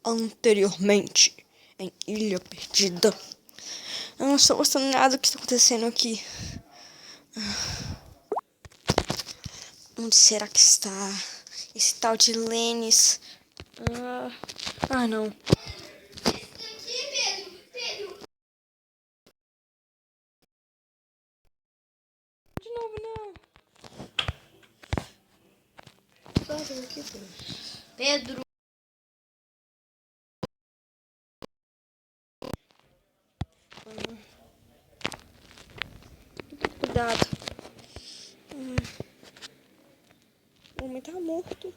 Anteriormente, em Ilha Perdida. Eu não estou gostando nada do que está acontecendo aqui. Onde será que está esse tal de Lênis? Não. De novo, não. Pedro. Cuidado. O homem tá morto.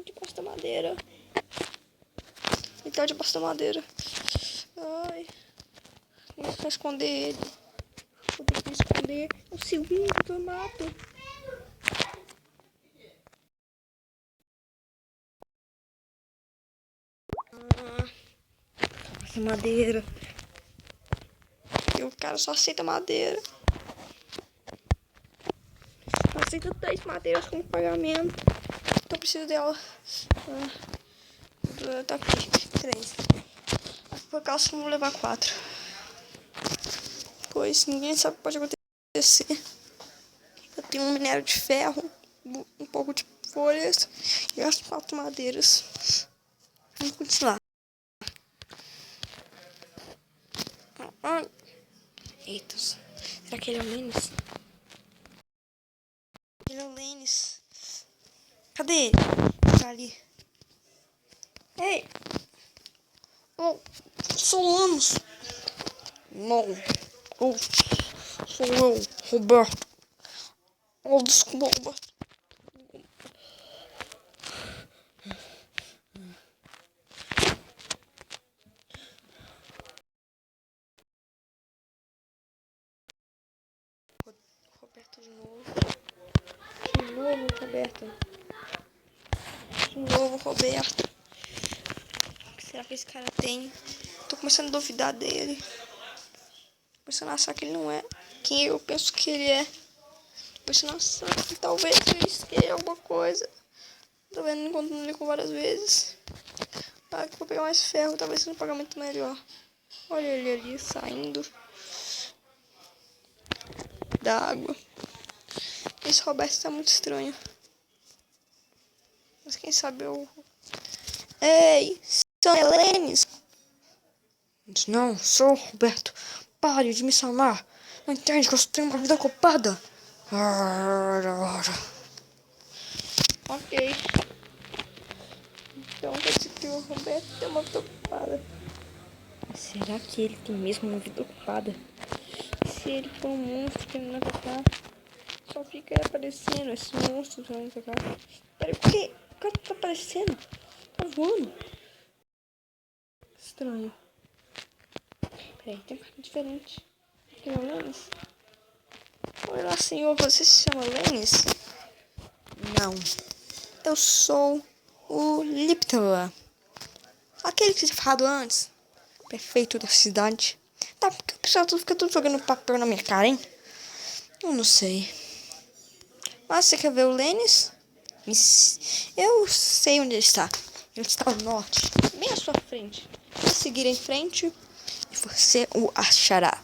Debaixo da madeira. Ele tá debaixo da madeira. Ai. Tem que esconder ele. Vou ter que esconder. O Silvinho do mato. Essa madeira. E o cara só aceita madeira. Só aceita 10 madeiras como pagamento. Então preciso dela. Tá aqui. 3. Por causa vou levar 4. Pois ninguém sabe o que pode acontecer. Eu tenho um minério de ferro, um pouco de folhas e as 4 madeiras. Vamos continuar. Eita, será que ele é o Lênis? Ele é o Lênis. Cadê ele? Tá ali. Ei! Oh, sou o Lênis. Não. Oh, sou eu, Roberto. Oh, desculpa, Roberto. Roberto de novo. De novo, Roberto. De novo, Roberto. O que será que esse cara tem? Tô começando a duvidar dele. Tô começando a achar que ele não é quem eu penso que ele é. Tô começando a achar que talvez ele esqueça alguma coisa. Tô vendo encontrando ele com várias vezes. Ah, que vou pegar mais ferro, talvez seja um pagamento melhor. Olha ele ali saindo da água. Esse Roberto tá muito estranho. Mas quem sabe eu... Ei, são Lênis. Não, sou o Roberto. Pare de me chamar. Não entende que eu tenho uma vida ocupada? Ok. Então quer dizer que o Roberto tem uma vida ocupada. Será que ele tem mesmo uma vida ocupada? Se ele for um monstro que ele não atacar, só fica aí aparecendo esse monstro que não atacar. Peraí, por que? O cara tá aparecendo? Tá voando. Estranho. Peraí, tem um cara diferente. Aqui não é o Lênis? Olá, senhor, você se chama Lênis? Não. Eu sou o Liptoa. Aquele que tinha falado antes. Prefeito da cidade. Tá, porque o pessoal fica tudo jogando papel na minha cara, hein? Eu não sei. Mas você quer ver o Lênis? Eu sei onde ele está. Ele está ao norte, bem à sua frente. Vou seguir em frente e você o achará.